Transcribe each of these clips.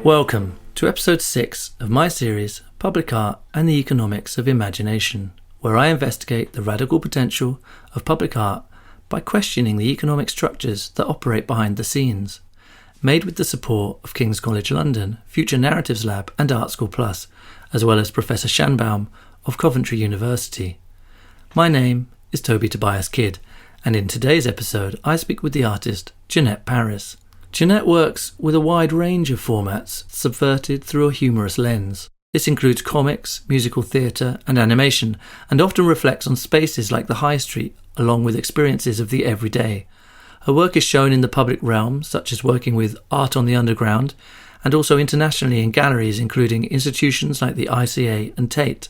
Welcome to episode 6 of my series, Public Art and the Economics of Imagination, where I investigate the radical potential of public art by questioning the economic structures that operate behind the scenes. Made with the support of King's College London, Future Narratives Lab and Art School Plus, as well as Professor Schanbaum of Coventry University. My name is Toby Tobias Kidd, and in today's episode I speak with the artist Janette Parris. Janette works with a wide range of formats subverted through a humorous lens. This includes comics, musical theatre and animation, and often reflects on spaces like the High Street along with experiences of the everyday. Her work is shown in the public realm, such as working with Art on the Underground, and also internationally in galleries including institutions like the ICA and Tate.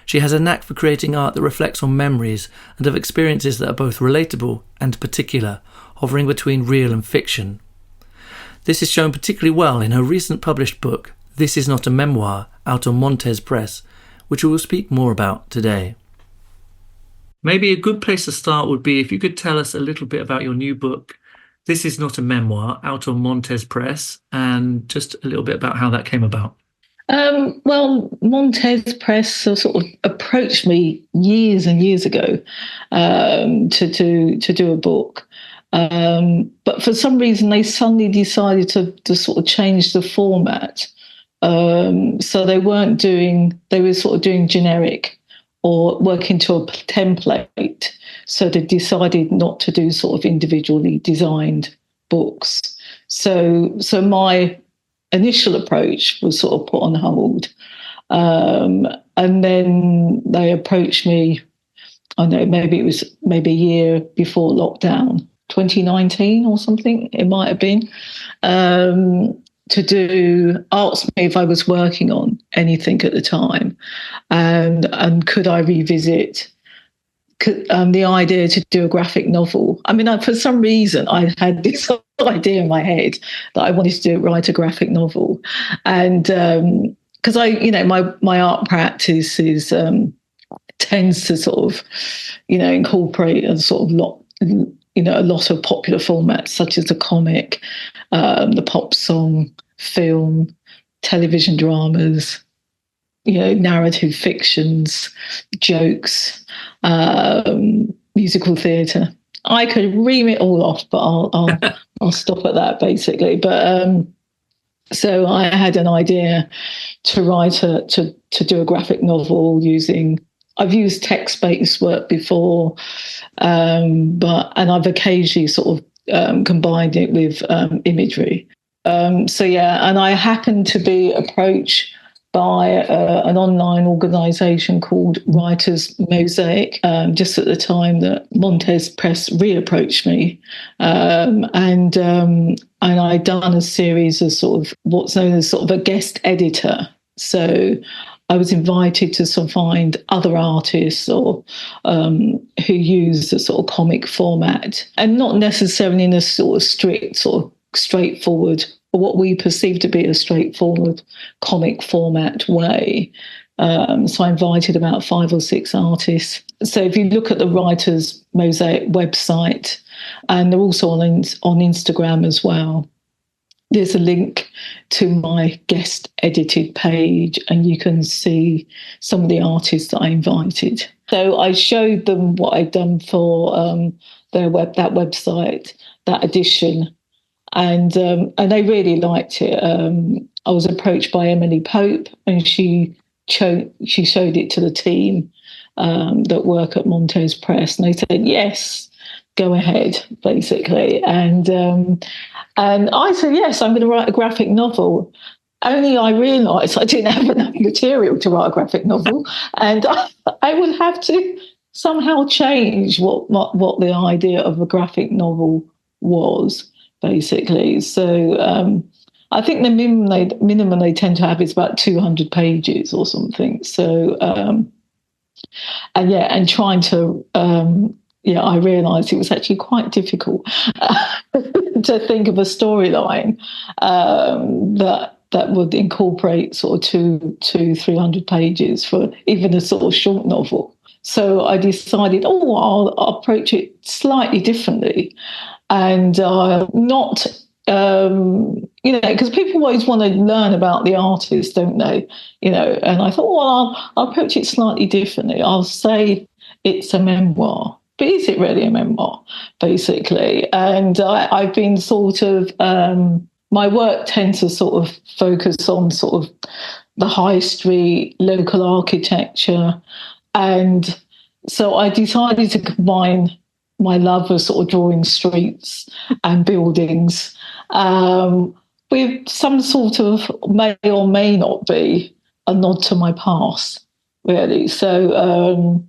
She has a knack for creating art that reflects on memories and of experiences that are both relatable and particular, hovering between real and fiction. This is shown particularly well in her recent published book, This Is Not a Memoir, out on Montez Press, which we will speak more about today. Maybe a good place to start would be if you could tell us a little bit about your new book, This Is Not a Memoir, out on Montez Press, and just a little bit about how that came about. Well, Montez Press sort of approached me years and years ago to do a book. But for some reason, they suddenly decided to sort of change the format. So they were sort of doing generic or working to a template. So they decided not to do sort of individually designed books. So my initial approach was sort of put on hold. And then they approached me, I know maybe it was a year before lockdown, 2019 or something, it might have been, asked me if I was working on anything at the time and could I revisit the idea to do a graphic novel. I mean, for some reason, I had this idea in my head that I wanted to write a graphic novel. And because my art practice tends to sort of, incorporate a sort of a lot of popular formats such as the comic, the pop song, film, television dramas, narrative fictions, jokes, musical theatre. I could ream it all off, but I'll stop at that basically. But so I had an idea to write to do a graphic novel using. I've used text-based work before, and I've occasionally sort of combined it with imagery. And I happened to be approached by an online organisation called Writers Mosaic, just at the time that Montez Press reapproached me, and I'd done a series of sort of what's known as sort of a guest editor. So I was invited to sort of find other artists or who use the sort of comic format, and not necessarily in a sort of strict, sort of straightforward, or what we perceive to be a straightforward comic format way. So I invited about 5 or 6 artists. So if you look at the Writers Mosaic website, and they're also on Instagram as well, there's a link to my guest edited page, and you can see some of the artists that I invited. So I showed them what I'd done for that website, that edition, and they really liked it. I was approached by Emily Pope, and she showed it to the team that work at Montez Press, and they said yes, go ahead, basically. And I said, yes, I'm going to write a graphic novel. Only I realised I didn't have enough material to write a graphic novel, and I would have to somehow change what the idea of a graphic novel was, basically. So I think the minimum they tend to have is about 200 pages or something. So, and trying to... I realised it was actually quite difficult to think of a storyline that would incorporate sort of 200-300 pages for even a sort of short novel. So I decided, I'll approach it slightly differently, and not because people always want to learn about the artist, don't they? And I thought, well, I'll approach it slightly differently. I'll say it's a memoir, but is it really a memoir, basically? And I've been sort of, my work tends to sort of focus on sort of the high street, local architecture. And so I decided to combine my love of sort of drawing streets and buildings with some sort of may or may not be a nod to my past, really. So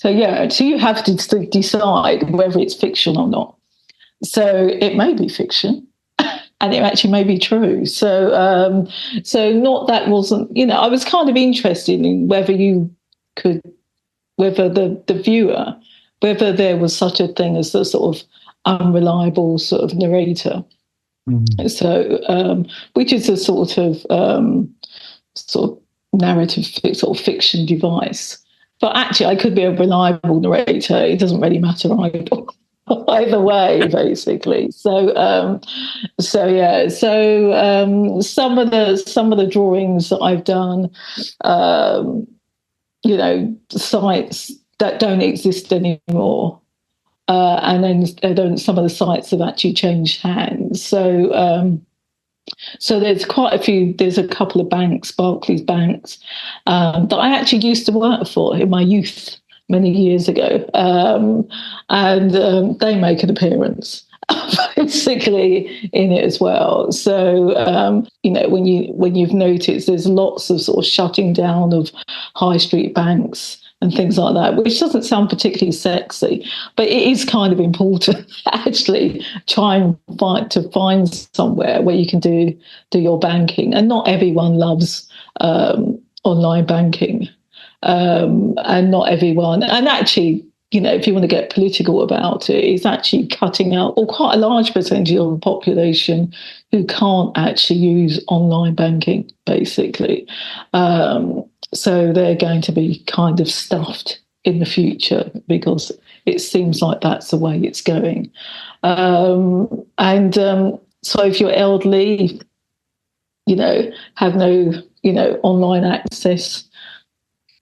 you have to decide whether it's fiction or not. So it may be fiction, and it actually may be true. So not that wasn't, I was kind of interested in whether the viewer, whether there was such a thing as the sort of unreliable sort of narrator. Mm-hmm. So, which is a sort of narrative, sort of fiction device. But actually, I could be a reliable narrator. It doesn't really matter either way, basically. So some of the drawings that I've done, sites that don't exist anymore, and then some of the sites have actually changed hands. So there's quite a few. There's a couple of banks, Barclays banks, that I actually used to work for in my youth many years ago, and they make an appearance basically in it as well. So when you've noticed, there's lots of sort of shutting down of high street banks and things like that, which doesn't sound particularly sexy, but it is kind of important actually try and find somewhere where you can do your banking. And not everyone loves online banking, and not everyone. And actually, if you want to get political about it, it's actually cutting out, or quite a large percentage of the population who can't actually use online banking, basically. So they're going to be kind of stuffed in the future because it seems like that's the way it's going. So if you're elderly, have no, online access,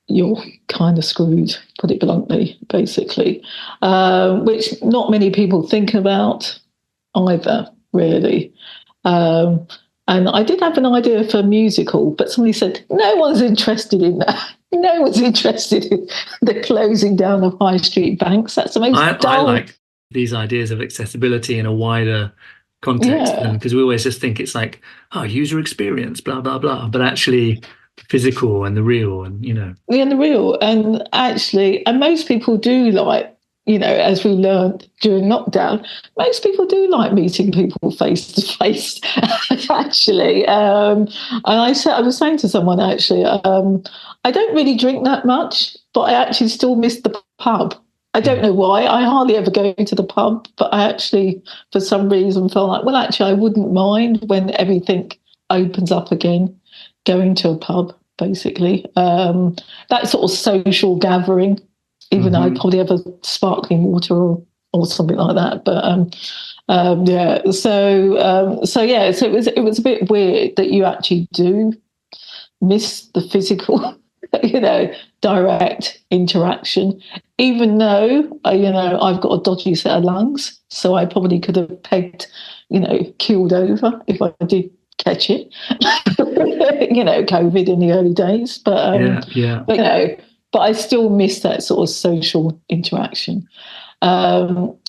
you're kind of screwed, put it bluntly, basically, which not many people think about either, really. And I did have an idea for a musical, but somebody said, no one's interested in that. No one's interested in the closing down of high street banks. That's the most dull. I like these ideas of accessibility in a wider context, because we always just think it's like, user experience, blah, blah, blah. But actually physical and the real, and the real, and actually, and most people do like, as we learned during lockdown, most people do like meeting people face to face. Actually, and I was saying to someone actually, I don't really drink that much, but I actually still miss the pub. I don't know why. I hardly ever go to the pub, but I actually, for some reason, felt like, well, actually, I wouldn't mind when everything opens up again, going to a pub, basically. That sort of social gathering, even though I'd probably have a sparkling water or something like that. But so it was a bit weird that you actually do miss the physical, direct interaction, even though, I've got a dodgy set of lungs, so I probably could have pegged, keeled over if I did catch it, COVID in the early days. But, but I still miss that sort of social interaction.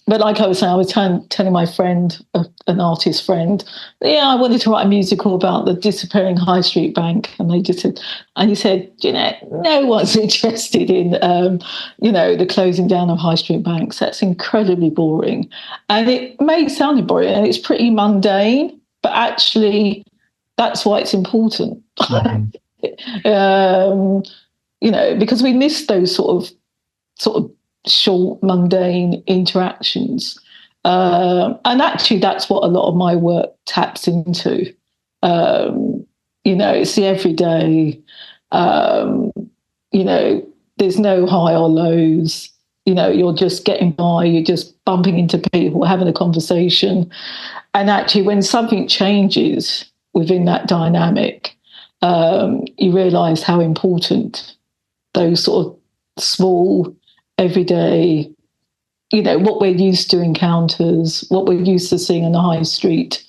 But like I was saying, I was telling my friend, an artist friend, I wanted to write a musical about the disappearing high street bank. And he said, Janette, no one's interested in, the closing down of high street banks. That's incredibly boring. And it may sound boring, and it's pretty mundane, but actually that's why it's important. Mm-hmm. Because we miss those sort of short, mundane interactions. And actually, that's what a lot of my work taps into. It's the everyday, there's no high or lows. you're just getting by, you're just bumping into people, having a conversation. And actually, when something changes within that dynamic, you realise how important those sort of small, everyday, what we're used to encounters, what we're used to seeing on the high street.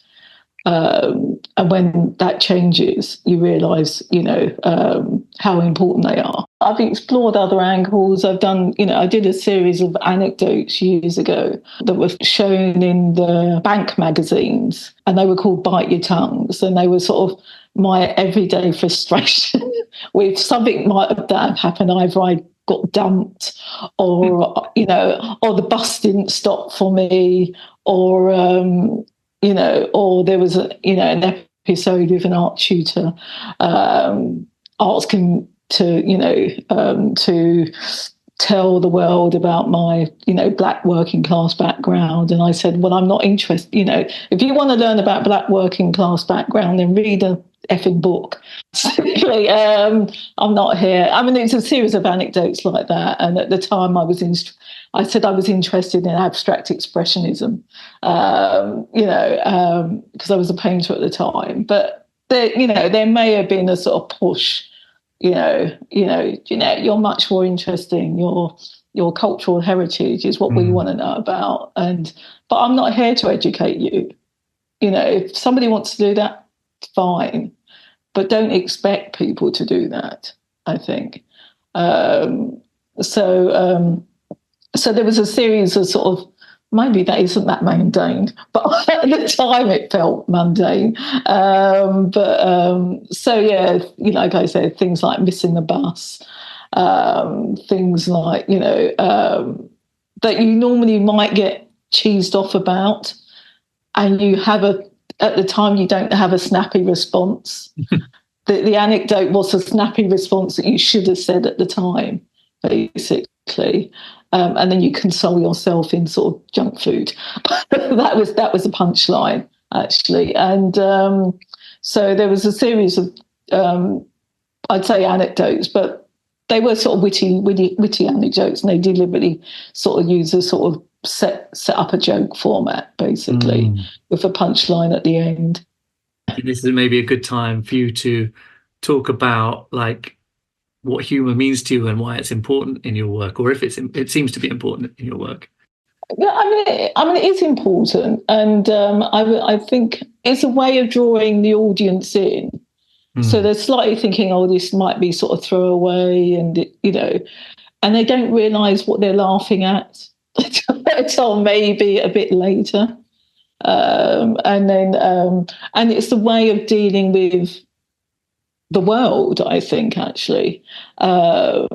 And when that changes, you realise, how important they are. I've explored other angles. I've done, I did a series of anecdotes years ago that were shown in the bank magazines, and they were called Bite Your Tongues. And they were sort of my everyday frustration with something might have happened. Either I got dumped, or, or the bus didn't stop for me, or, or there was an episode with an art tutor asking to tell the world about my, black working class background. And I said, well, I'm not interested. If you want to learn about black working class background, then read a effing book. Simply, I'm not here. I mean, it's a series of anecdotes like that. And at the time I said I was interested in abstract expressionism, because I was a painter at the time. But there may have been a sort of push, Janette, you're much more interesting. Your cultural heritage is what we want to know about. But I'm not here to educate you. If somebody wants to do that, fine. But don't expect people to do that, I think. So there was a series of sort of, maybe that isn't that mundane, but at the time it felt mundane. Like I said, things like missing the bus, things like, that you normally might get cheesed off about, and at the time you don't have a snappy response. The anecdote was a snappy response that you should have said at the time, basically. And then you console yourself in sort of junk food. that was a punchline, actually. And so there was a series of, I'd say, anecdotes, but they were sort of witty anecdotes, and they deliberately sort of use a sort of set up a joke format, basically, with a punchline at the end. This is maybe a good time for you to talk about, like, what humour means to you and why it's important in your work, or if it seems to be important in your work. Yeah, I mean, it is important, and I think it's a way of drawing the audience in. So they're slightly thinking, oh, this might be sort of throwaway, and and they don't realise what they're laughing at until maybe a bit later, and it's the way of dealing with the world, I think, actually, that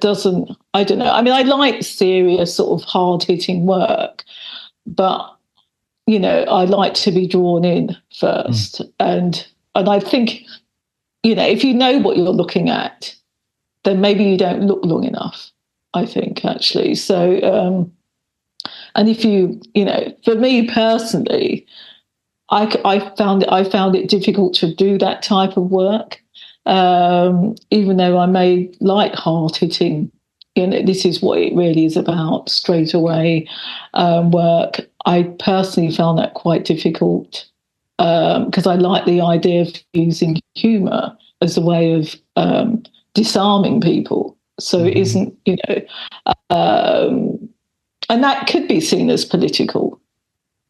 doesn't, I don't know. I mean, I like serious sort of hard-hitting work, but, I like to be drawn in first. And I think, if you know what you're looking at, then maybe you don't look long enough, I think, actually. So, and if you, for me personally, I found it difficult to do that type of work, even though I made like hard-hitting, this is what it really is about, straight away work. I personally found that quite difficult, because I like the idea of using humour as a way of disarming people. So it isn't, and that could be seen as political.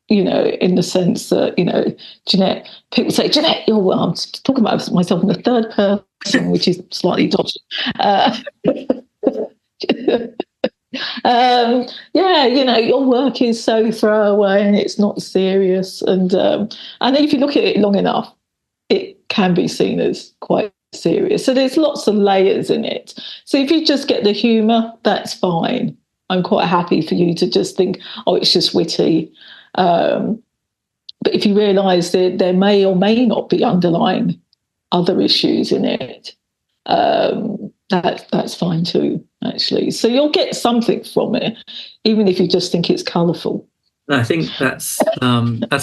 In the sense that, Janette, people say, Janette, I'm talking about myself in the third person, which is slightly dodgy. Your work is so throwaway and it's not serious. And if you look at it long enough, it can be seen as quite serious. So there's lots of layers in it. So if you just get the humour, that's fine. I'm quite happy for you to just think, oh, it's just witty. But if you realise that there may or may not be underlying other issues in it, that's fine too, actually. So you'll get something from it, even if you just think it's colourful. I think that's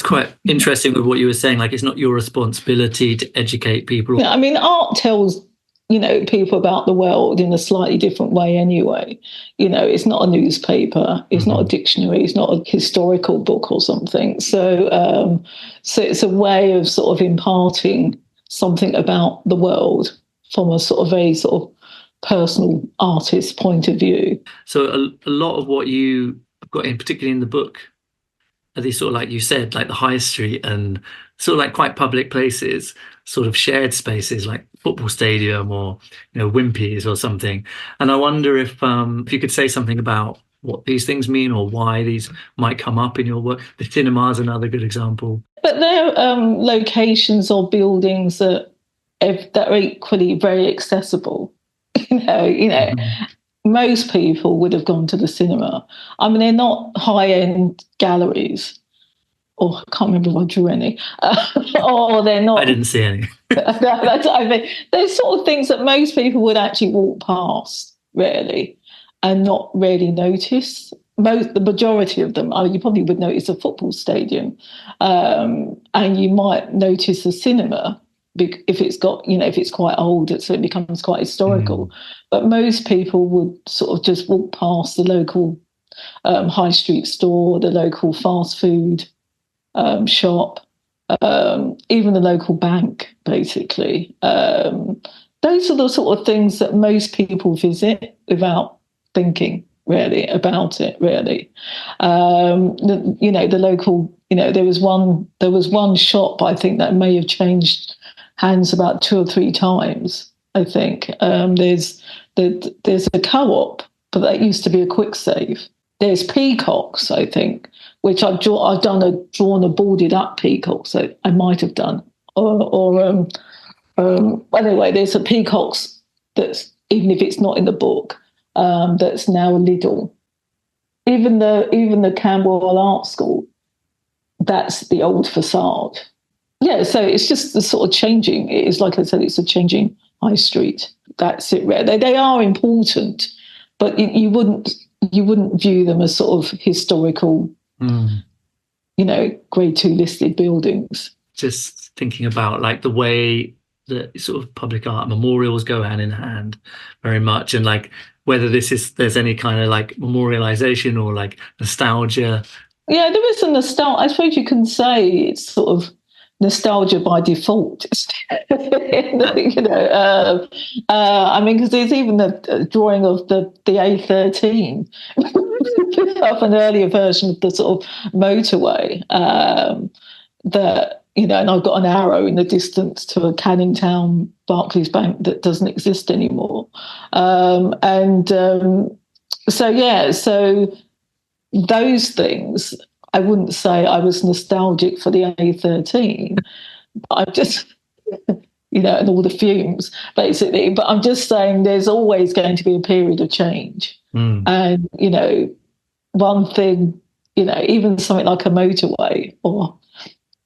quite interesting with what you were saying. Like, it's not your responsibility to educate people. Yeah, I mean, art tells people about the world in a slightly different way anyway. It's not a newspaper, it's not a dictionary, it's not a historical book or something. So it's a way of sort of imparting something about the world from a sort of very sort of personal artist point of view. So a lot of what you got in, particularly in the book, are these sort of, like you said, like the high street and sort of like quite public places, sort of shared spaces like football stadium or Wimpy's or something. And I wonder if you could say something about what these things mean or why these might come up in your work. The cinema is another good example. But they're locations or buildings that are equally very accessible. Most people would have gone to the cinema. I mean, they're not high-end galleries. Or I can't remember if I drew any. Or they're not. I didn't see any. There's sort of things that most people would actually walk past, really, and not really notice. The majority of them, you probably would notice a football stadium, and you might notice a cinema if it's got, if it's quite old, so it becomes quite historical. But most people would sort of just walk past the local high street store, the local fast food shop, even the local bank, basically. Those are the sort of things that most people visit without thinking really about it, really. The local, there was one shop, I think, that may have changed hands about 2 or 3 times, I think. There's a co-op, but that used to be a quick save. There's Peacocks, I think, which I've drawn a boarded up peacock, so I might have done. Anyway, there's a Peacocks that's, even if it's not in the book, that's now a Lidl. Even the Camberwell Art School, that's the old facade. Yeah, so it's just the sort of changing. It is, like I said, it's a changing high street. That's it. They are important, but you wouldn't view them as sort of historical, grade 2 listed buildings. Just thinking about like the way that sort of public art memorials go hand in hand very much, and like whether there's any kind of like memorialization or like nostalgia. Yeah, there is a nostalgia. I suppose you can say it's sort of nostalgia by default. I mean, because there's even a drawing of the A13 of an earlier version of the sort of motorway that, and I've got an arrow in the distance to a Canning Town Barclays Bank that doesn't exist anymore. So those things, I wouldn't say I was nostalgic for the A13. I'm just, and all the fumes, basically. But I'm just saying there's always going to be a period of change. And, one thing, even something like a motorway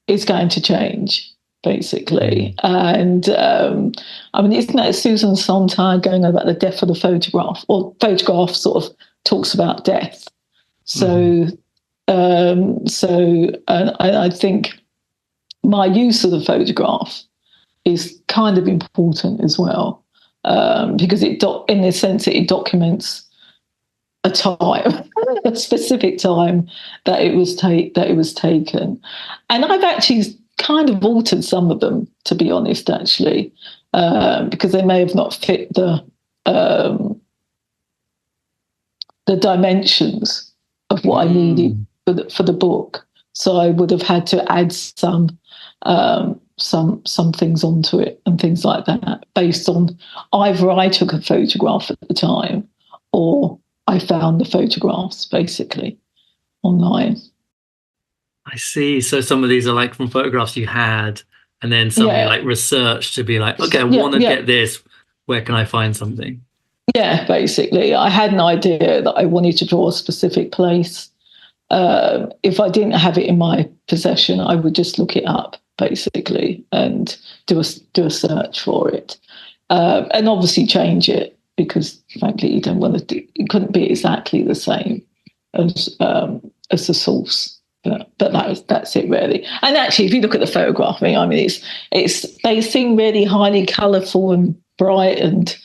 is going to change, basically. And, isn't that Susan Sontag going about the death of the photograph? Or photograph sort of talks about death. So... I think my use of the photograph is kind of important as well, because in the sense that it documents a time, a specific time that it was taken, and I've actually kind of altered some of them, to be honest, actually, because they may have not fit the dimensions of what I needed for the book, so I would have had to add some things onto it and things like that, based on either I took a photograph at the time or I found the photographs basically online. I see. So some of these are like from photographs you had, and then somebody like researched to be like, okay, I want to get this. Where can I find something? Yeah, basically, I had an idea that I wanted to draw a specific place. If I didn't have it in my possession, I would just look it up, basically, and do a search for it, and obviously change it, because frankly, you don't want to it couldn't be exactly the same as the source. But that's it, really. And actually, if you look at the photograph, I mean, it's they seem really highly colourful and bright and,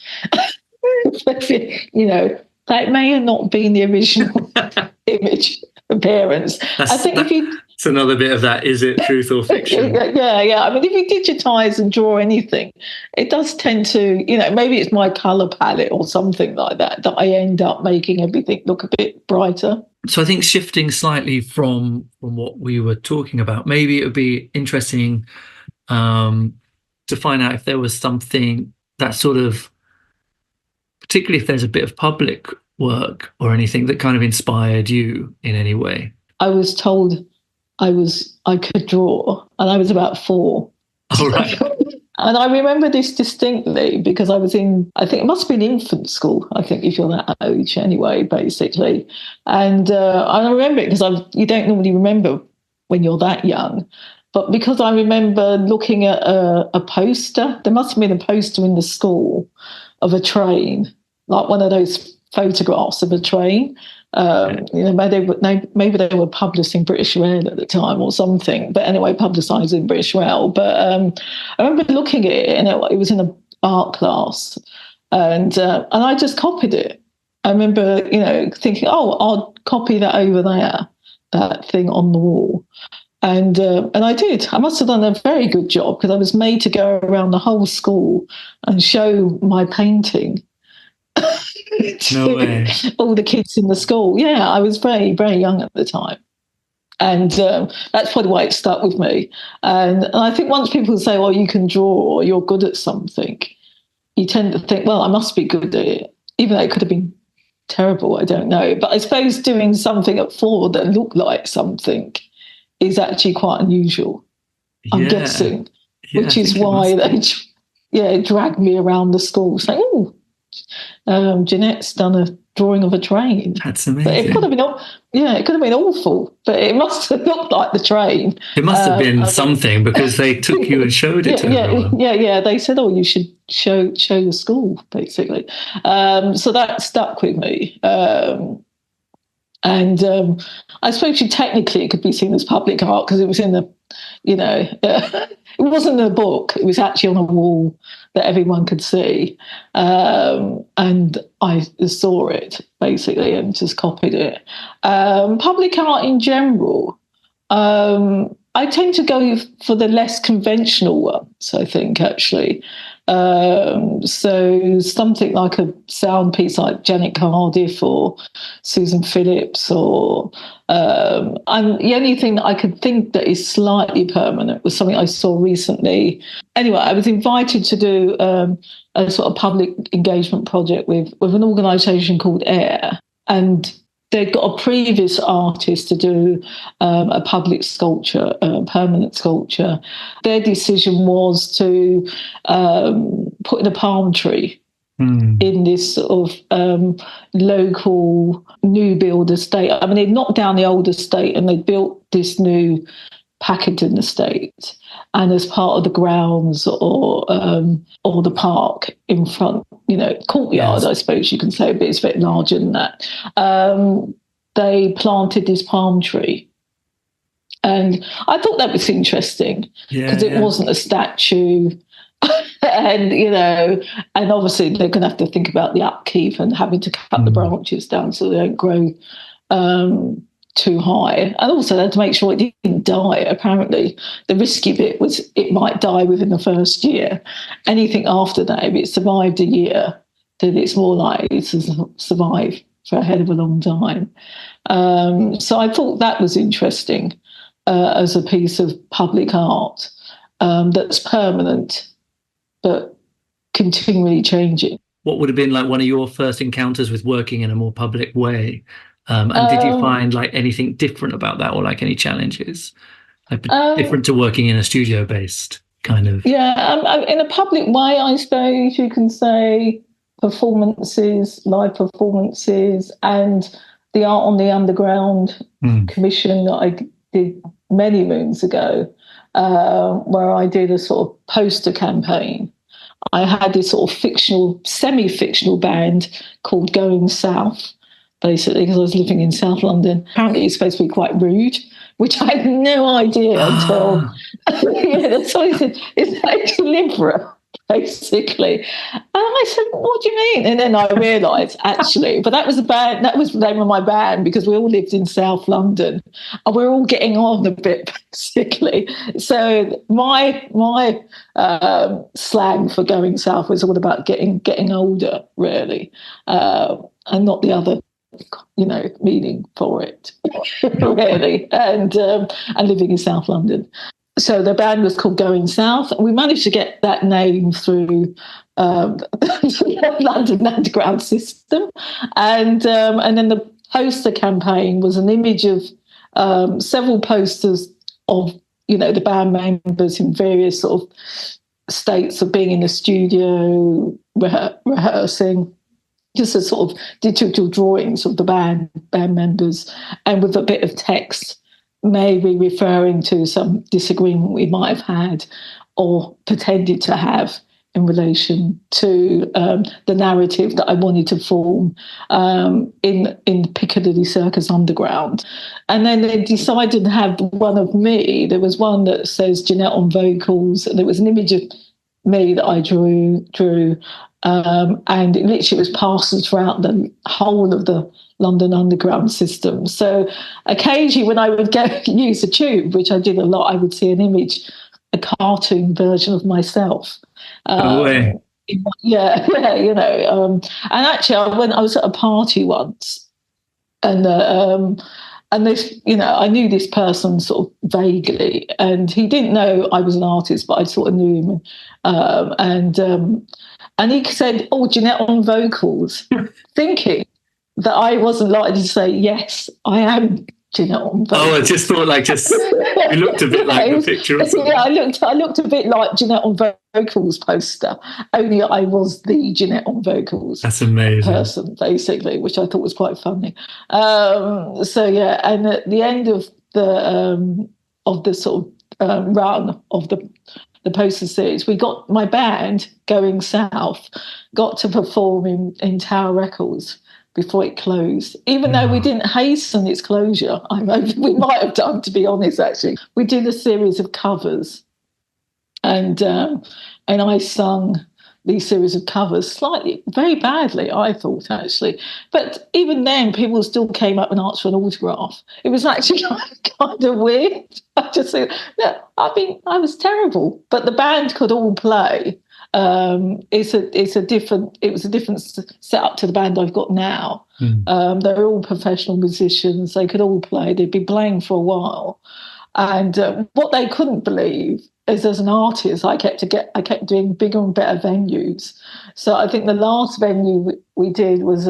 you know, that may have not been the original image appearance. I think if you... It's another bit of that, is it truth or fiction? Yeah. I mean, if you digitize and draw anything, it does tend to, you know, maybe it's my colour palette or something like that I end up making everything look a bit brighter. So I think shifting slightly from what we were talking about, maybe it would be interesting to find out if there was something that sort of, particularly if there's a bit of public work or anything that kind of inspired you in any way. I was told I could draw, and I was about 4. Oh, right. And I remember this distinctly because I was in, I think it must have been infant school, I think, if you're that age anyway, basically. And I remember it because you don't normally remember when you're that young. But because I remember looking at a poster, there must have been a poster in the school of a train, like one of those photographs of a train. You know, maybe they were publishing British Rail at the time or something. But anyway, publicising British Rail. But I remember looking at it, and it was in an art class, and I just copied it. I remember, you know, thinking, oh, I'll copy that over there, that thing on the wall. And I did. I must have done a very good job because I was made to go around the whole school and show my painting. No way. All the kids in the school. Yeah, I was very, very young at the time. And that's probably why it stuck with me. And I think once people say, well, you can draw or you're good at something, you tend to think, well, I must be good at it, even though it could have been terrible, I don't know. But I suppose doing something at 4 that looked like something is actually quite unusual, I'm guessing, which is why they dragged me around the school saying, oh, Janette's done a drawing of a train. That's amazing. But it could have been awful, but it must have looked like the train. It must have been something because they took you and showed it to everyone. Yeah. They said, oh, you should show the school, basically. So that stuck with me. And I suppose technically it could be seen as public art because it was in the, you know, it wasn't a book. It was actually on a wall that everyone could see. And I saw it, basically, and just copied it. Public art in general, I tend to go for the less conventional ones, I think, actually. So something like a sound piece like Janet Cardiff or Susan Phillips and the only thing that I could think that is slightly permanent was something I saw recently. Anyway, I was invited to do a sort of public engagement project with an organisation called AIR, and they'd got a previous artist to do a public sculpture, a permanent sculpture. Their decision was to put in a palm tree in this sort of local new build estate. I mean, they'd knocked down the old estate and they built this new Packington estate. And as part of the grounds or the park in front, you know, courtyard, I suppose you can say, but it's a bit larger than that. They planted this palm tree. And I thought that was interesting because it wasn't a statue. And, you know, and obviously they're going to have to think about the upkeep and having to cut the branches down so they don't grow too high. And also they had to make sure it didn't die. Apparently the risky bit was it might die within the first year. Anything after that, if it survived a year, then it's more likely to survive for a hell of a long time. So I thought that was interesting as a piece of public art that's permanent but continually changing. What would have been like one of your first encounters with working in a more public way? And did you find like anything different about that, or like any challenges, like different to working in a studio-based kind of? Yeah, in a public way, I suppose you can say performances, live performances, and the Art on the Underground commission that I did many moons ago, where I did a sort of poster campaign. I had this sort of fictional, semi-fictional band called Going South, basically, because I was living in South London. Apparently it's supposed to be quite rude, which I had no idea until... that's why I said it's like deliberate. basically. And I said, what do you mean? And then I realised, actually, but that was the name of my band, because we all lived in South London and we were all getting on a bit, basically. So my slang for going south was all about getting older, really, and not the other, meaning for it, really, and living in South London. So the band was called Going South, and we managed to get that name through the London Underground system, and then the poster campaign was an image of several posters of the band members in various sort of states of being in the studio rehearsing, just a sort of digital drawings of the band members, and with a bit of text, maybe referring to some disagreement we might have had or pretended to have in relation to the narrative that I wanted to form in Piccadilly Circus Underground. And then they decided to have one of me. There was one that says Janette on vocals, and there was an image of me that I drew, and it literally was pasted throughout the whole of the London Underground system. So occasionally when I would use a tube, which I did a lot, I would see an image, a cartoon version of myself. Yeah. And actually I was at a party once, and this, I knew this person sort of vaguely, and he didn't know I was an artist, but I sort of knew him, and he said, "Oh, Janette on vocals," thinking that I wasn't likely to say, "Yes, I am Janette on vocals." Oh, I just thought you looked a bit like the picture. Yeah, I looked a bit like Janette on vocals poster, only I was the Janette on vocals. That's amazing person, basically, which I thought was quite funny. And at the end of the sort of run of the poster series, we got my band Going South got to perform in Tower Records before it closed, even though we didn't hasten its closure. We might have done, to be honest. Actually, we did a series of covers, and I sung these series of covers very badly, I thought, actually. But even then, people still came up and asked for an autograph. It was actually kind of weird. I just said, no, I was terrible, but the band could all play. It was a different setup to the band I've got now. They're all professional musicians. They could all play. They'd been playing for a while. And what they couldn't believe is, as an artist, I kept doing bigger and better venues. So I think the last venue we did was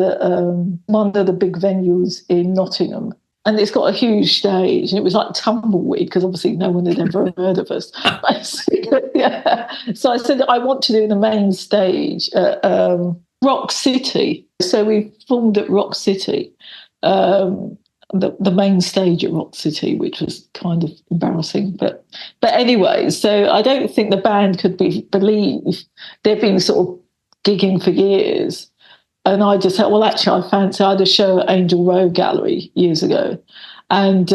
one of the big venues in Nottingham. And it's got a huge stage, and it was like tumbleweed, because obviously no one had ever heard of us. Yeah. So I said, I want to do the main stage at Rock City. So we formed at Rock City, the main stage at Rock City, which was kind of embarrassing. But anyway, so I don't think the band could believe they've been sort of gigging for years. And I just said, well, actually, I had a show at Angel Row Gallery years ago. And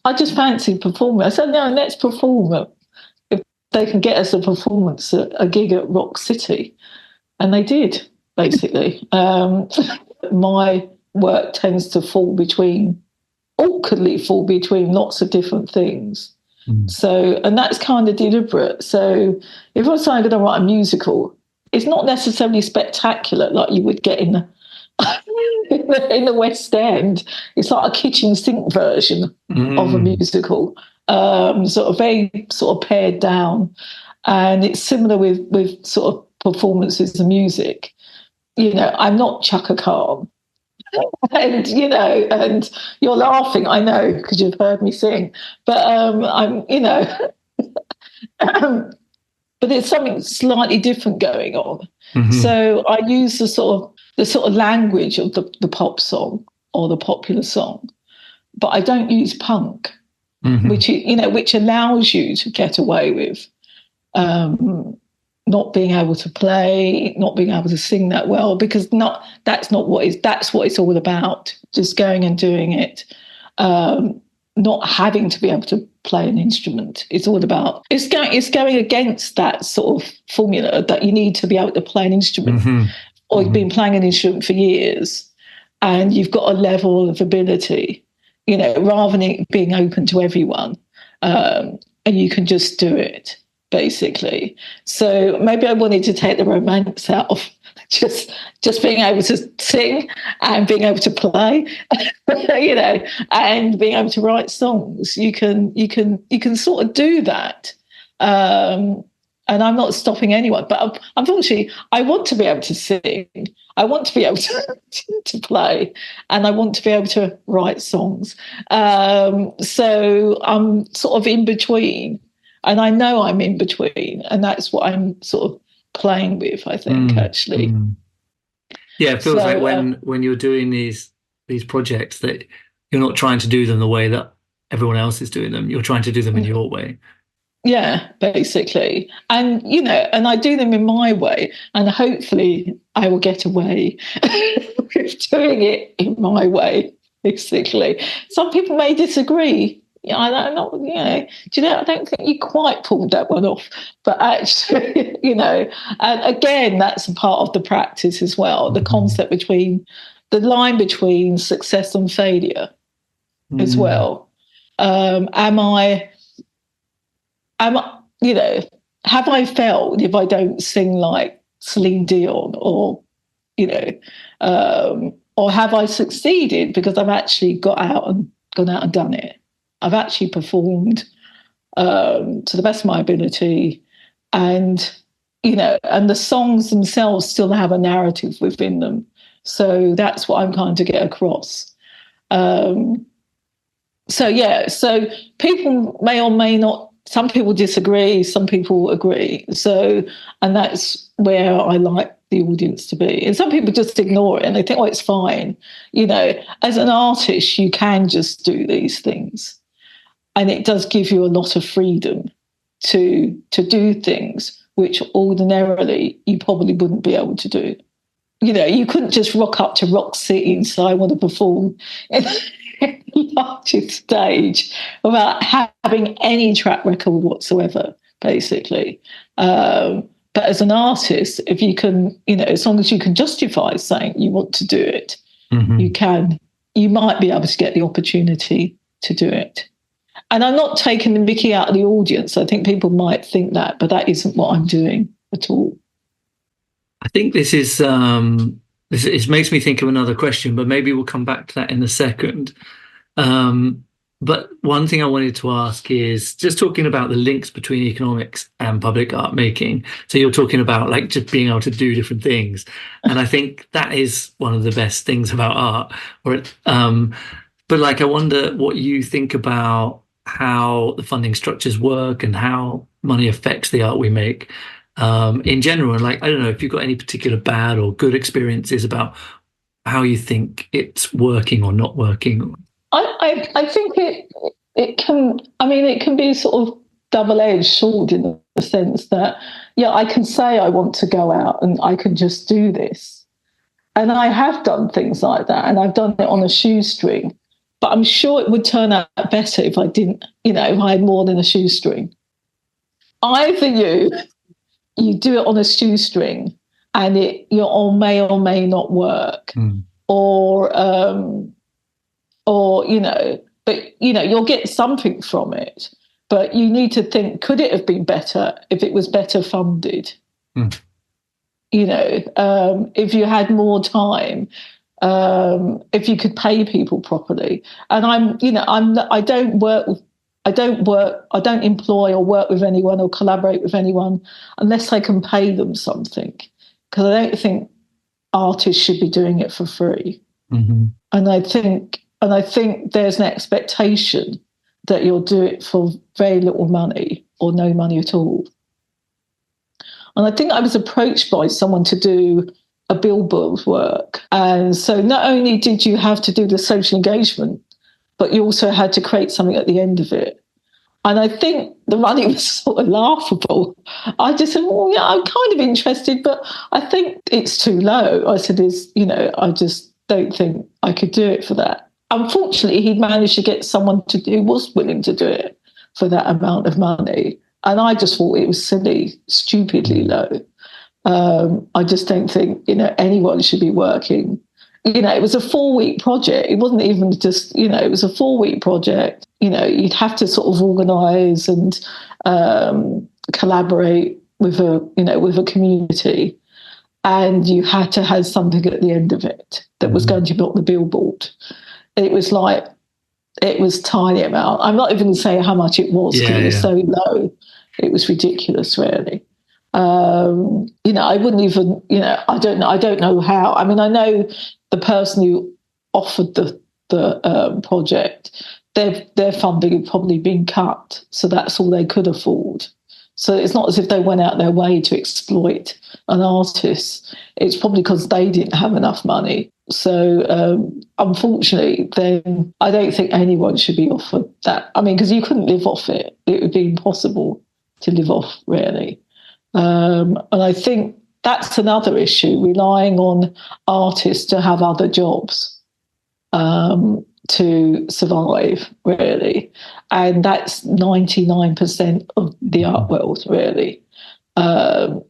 I just fancied performing. I said, no, let's perform it. If they can get us a performance, a gig at Rock City. And they did, basically. My work tends to awkwardly fall between lots of different things. So, and that's kind of deliberate. So if I was saying I'm going to write a musical, it's not necessarily spectacular like you would get in the West End. It's like a kitchen sink version of a musical, sort of very sort of pared down. And it's similar with sort of performances and music. I'm not Chaka Khan. And and you're laughing, I know, because you've heard me sing. But I'm, but there's something slightly different going on. So I use the sort of language of the pop song or the popular song, but I don't use punk, which allows you to get away with not being able to play, not being able to sing that well, because that's what it's all about. Just going and doing it. not having to be able to play an instrument. It's all about, it's going against that sort of formula that you need to be able to play an instrument, or you've been playing an instrument for years and you've got a level of ability, rather than it being open to everyone, and you can just do it, basically. So maybe I wanted to take the romance out of just being able to sing and being able to play, and being able to write songs. You can sort of do that. And I'm not stopping anyone, but unfortunately, I want to be able to sing. I want to be able to play, and I want to be able to write songs. So I'm sort of in between, and I know I'm in between, and that's what I'm sort of playing with, I think, actually. Yeah, it feels like when you're doing these projects that you're not trying to do them the way that everyone else is doing them. You're trying to do them in your way. Yeah, basically. And, and I do them in my way, and hopefully I will get away with doing it in my way, basically. Some people may disagree. I don't know, I don't think you quite pulled that one off. But actually, and again, that's a part of the practice as well, the concept the line between success and failure as well. Have I failed if I don't sing like Celine Dion, or have I succeeded because I've actually gone out and done it? I've actually performed to the best of my ability, and and the songs themselves still have a narrative within them. So that's what I'm trying to get across. So people may or may not. Some people disagree, some people agree. So, and that's where I like the audience to be. And some people just ignore it and they think, oh, it's fine. As an artist, you can just do these things. And it does give you a lot of freedom to do things which ordinarily you probably wouldn't be able to do. You couldn't just rock up to Rock City and say, I want to perform in the largest stage without having any track record whatsoever, basically. But as an artist, if you can, as long as you can justify saying you want to do it, you might be able to get the opportunity to do it. And I'm not taking the mickey out of the audience. I think people might think that, but that isn't what I'm doing at all. I think this is it makes me think of another question, but maybe we'll come back to that in a second. But one thing I wanted to ask is just talking about the links between economics and public art making. So you're talking about like just being able to do different things, and I think that is one of the best things about art. But like, I wonder what you think about how the funding structures work and how money affects the art we make in general. And like, I don't know if you've got any particular bad or good experiences about how you think it's working or not working. I think it can be sort of double-edged sword in the sense that, I can say I want to go out and I can just do this. And I have done things like that, and I've done it on a shoestring. But I'm sure it would turn out better if I didn't, if I had more than a shoestring. Either you do it on a shoestring and it may or may not work, or but you'll get something from it. But you need to think, could it have been better if it was better funded? If you had more time. If you could pay people properly. And I don't employ or work with anyone or collaborate with anyone unless I can pay them something, because I don't think artists should be doing it for free. And I think there's an expectation that you'll do it for very little money or no money at all. And I think I was approached by someone to do a billboard work. And so not only did you have to do the social engagement, but you also had to create something at the end of it. And I think the money was sort of laughable. I just said, well, I'm kind of interested, but I think it's too low. I said, I just don't think I could do it for that. unfortunately, he'd managed to get someone who was willing to do it for that amount of money. And I just thought it was silly, stupidly low. I just don't think, anyone should be working. It was a 4-week project. It wasn't even just, it was a 4-week project. You'd have to sort of organise and collaborate with a community. And you had to have something at the end of it that was going to be on the billboard. It was tiny amount. I'm not even going to say how much it was because it was so low. It was ridiculous, really. I wouldn't even, I don't know how. I mean, I know the person who offered the project, their funding had probably been cut, so that's all they could afford. So it's not as if they went out their way to exploit an artist. It's probably because they didn't have enough money. So unfortunately, then I don't think anyone should be offered that. I mean, because you couldn't live off it. It would be impossible to live off, really. And I think that's another issue, relying on artists to have other jobs to survive, really. And that's 99% of the art world, really.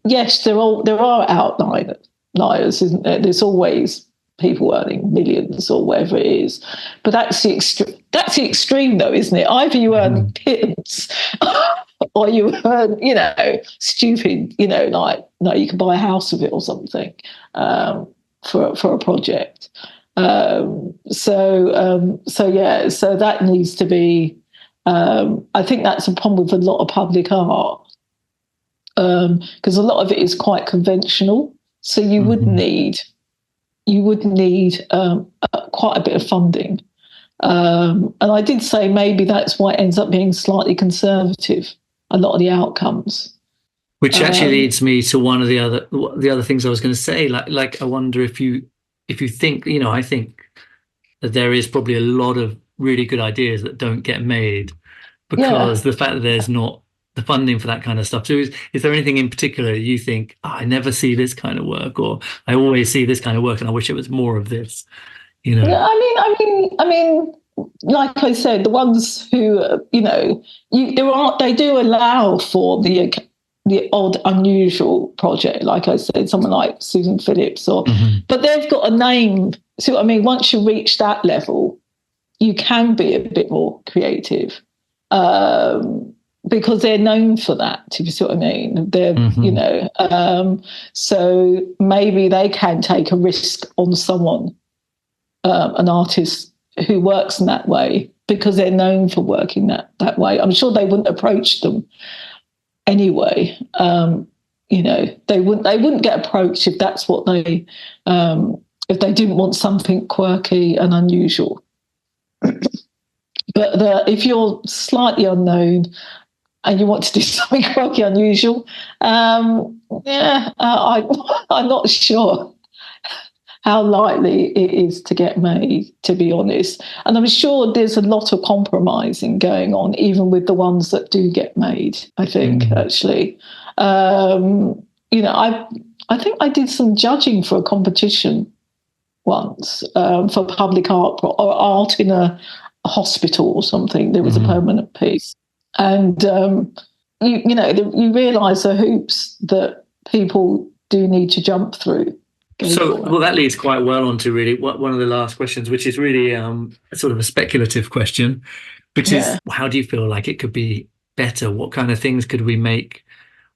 Yes, there are outliers, isn't there? There's always people earning millions or whatever it is. But that's the extreme, though, isn't it? Either you earn pittance or you earn, stupid, like, no, you can buy a house with it or something for a project. So that needs to be, I think that's a problem with a lot of public art, because a lot of it is quite conventional. So you would need quite a bit of funding. And I did say maybe that's why it ends up being slightly conservative, a lot of the outcomes. Which actually leads me to one of the other things I was going to say. Like I wonder if you think, I think that there is probably a lot of really good ideas that don't get made because the fact that there's not the funding for that kind of stuff. So is there anything in particular you think, I never see this kind of work, or I always see this kind of work and I wish it was more of this? Yeah, I mean, like I said, the ones who, they do allow for the odd, unusual project. Like I said, someone like Susan Phillips, but they've got a name. So I mean, once you reach that level, you can be a bit more creative because they're known for that. If you see what I mean, they're so maybe they can take a risk on someone, an artist who works in that way because they're known for working that way. I'm sure they wouldn't approach them anyway. They wouldn't get approached if that's what they if they didn't want something quirky and unusual. But if you're slightly unknown and you want to do something quirky, unusual, I'm not sure how likely it is to get made, to be honest. And I'm sure there's a lot of compromising going on, even with the ones that do get made, I think, actually. I think I did some judging for a competition once for public art or art in a hospital or something. There was a permanent piece. And, you realise the hoops that people do need to jump through. So, that leads quite well on to really one of the last questions, which is really sort of a speculative question, which is, how do you feel like it could be better? What kind of things could we make?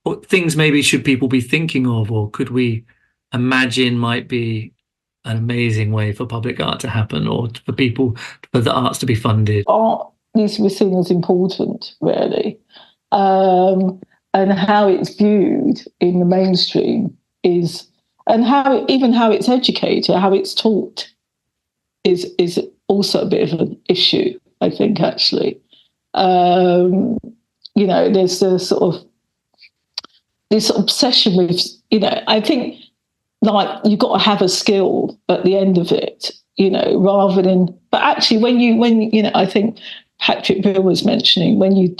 What things maybe should people be thinking of, or could we imagine might be an amazing way for public art to happen, or for the arts to be funded? Art needs to be seen as important, really. And how it's viewed in the mainstream is... And how it's educated, how it's taught is also a bit of an issue, I think, actually. There's this obsession with, I think, like, you've got to have a skill at the end of it, rather than... But actually, when I think Patrick Bill was mentioning, when you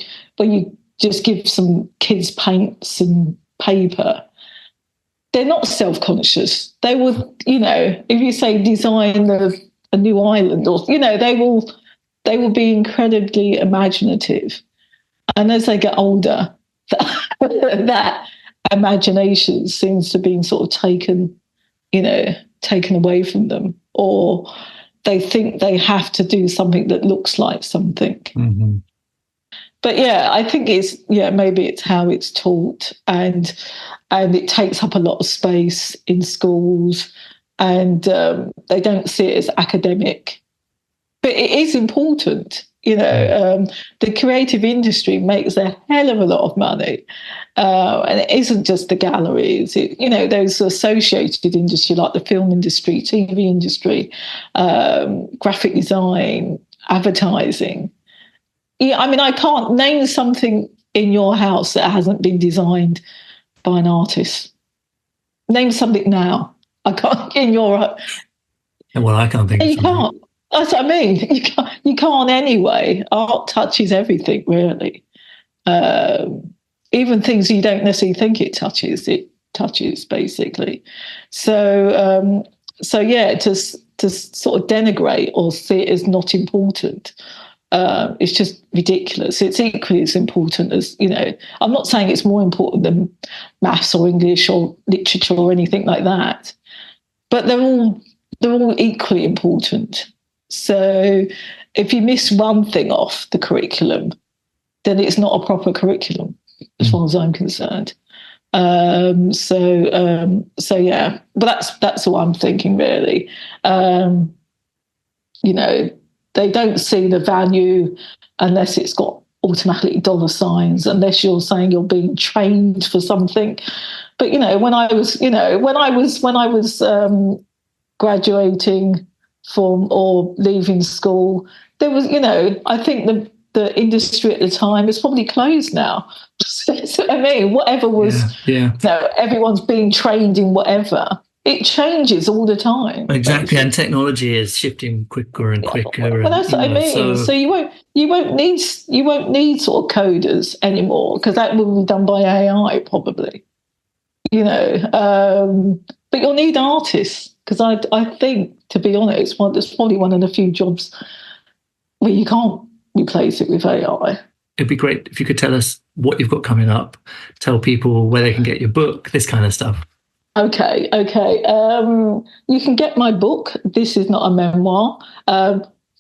just give some kids paints and paper, they're not self-conscious. They would, if you say design the a new island, or they will be incredibly imaginative. And as they get older, that imagination seems to be sort of taken away from them, or they think they have to do something that looks like something. Mm-hmm. But yeah, I think maybe it's how it's taught, and it takes up a lot of space in schools, and they don't see it as academic. But it is important. The creative industry makes a hell of a lot of money. And it isn't just the galleries. Those associated industry like the film industry, TV industry, graphic design, advertising. Yeah, I mean, I can't name something in your house that hasn't been designed by an artist. Name something now. I can't in your. Well, I can't think of something. You can't. That's what I mean. You can't anyway. Art touches everything, really. Even things you don't necessarily think it touches basically. So yeah, to sort of denigrate or see it as not important, it's just ridiculous. It's equally as important as, I'm not saying it's more important than maths or English or literature or anything like that, but they're all equally important. So if you miss one thing off the curriculum, then it's not a proper curriculum, as far as I'm concerned. So yeah, but that's what I'm thinking, really. They don't see the value unless it's got automatically dollar signs, unless you're saying you're being trained for something. But when I was graduating from or leaving school, there was, I think the industry at the time is probably closed now. So, I mean, whatever was, everyone's being trained in whatever. It changes all the time. Exactly, basically. And technology is shifting quicker and quicker. Well, that's what I mean. So you won't need sort of coders anymore, because that will be done by AI probably. But you'll need artists, because I think, to be honest, it's probably one of the few jobs where you can't replace it with AI. It'd be great if you could tell us what you've got coming up, tell people where they can get your book, this kind of stuff. Okay. You can get my book, This Is Not a Memoir.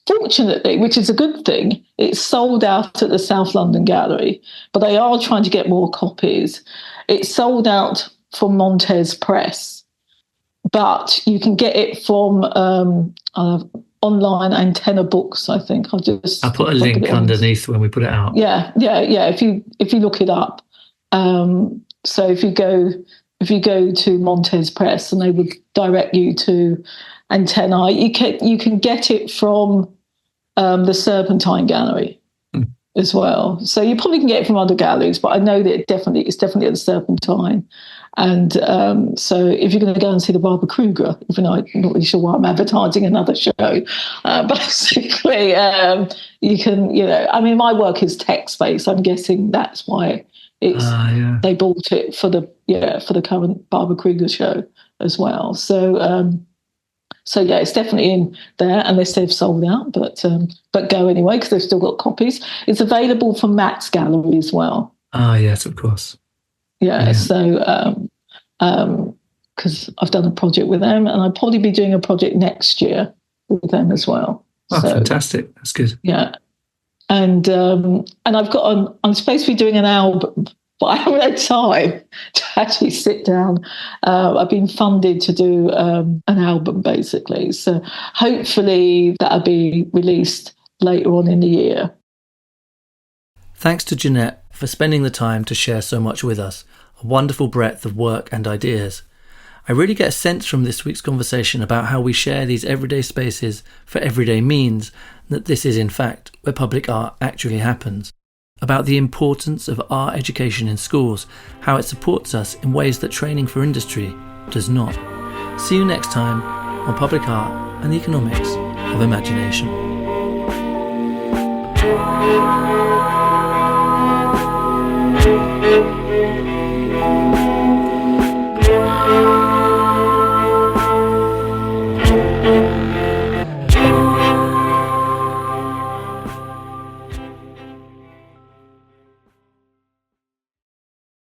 Fortunately, which is a good thing, it's sold out at the South London Gallery, but they are trying to get more copies. It's sold out from Montez Press, but you can get it from online Antenna Books, I think. I'll put a link underneath when we put it out. Yeah. If you look it up, so if you go to Montez Press, and they would direct you to Antenna, you can get it from the Serpentine Gallery as well. So you probably can get it from other galleries, but I know that it's definitely at the Serpentine. And so if you're going to go and see the Barbara Kruger, even though I'm not really sure why I'm advertising another show, basically you can, I mean, my work is text-based. I'm guessing that's why they bought it for the current Barbara Kruger show as well. So yeah, it's definitely in there, unless they've sold out, but go anyway, because they've still got copies. It's available from Matt's Gallery as well. Yes, of course. Yeah. So because I've done a project with them, and I'll probably be doing a project next year with them as well. Oh, so, fantastic. That's good. Yeah. And I'm supposed to be doing an album, but I haven't had time to actually sit down. I've been funded to do an album, basically. So hopefully that'll be released later on in the year. Thanks to Janette for spending the time to share so much with us, a wonderful breadth of work and ideas. I really get a sense from this week's conversation about how we share these everyday spaces for everyday means, that this is in fact where public art actually happens. About the importance of art education in schools, how it supports us in ways that training for industry does not. See you next time on Public Art and the Economics of Imagination.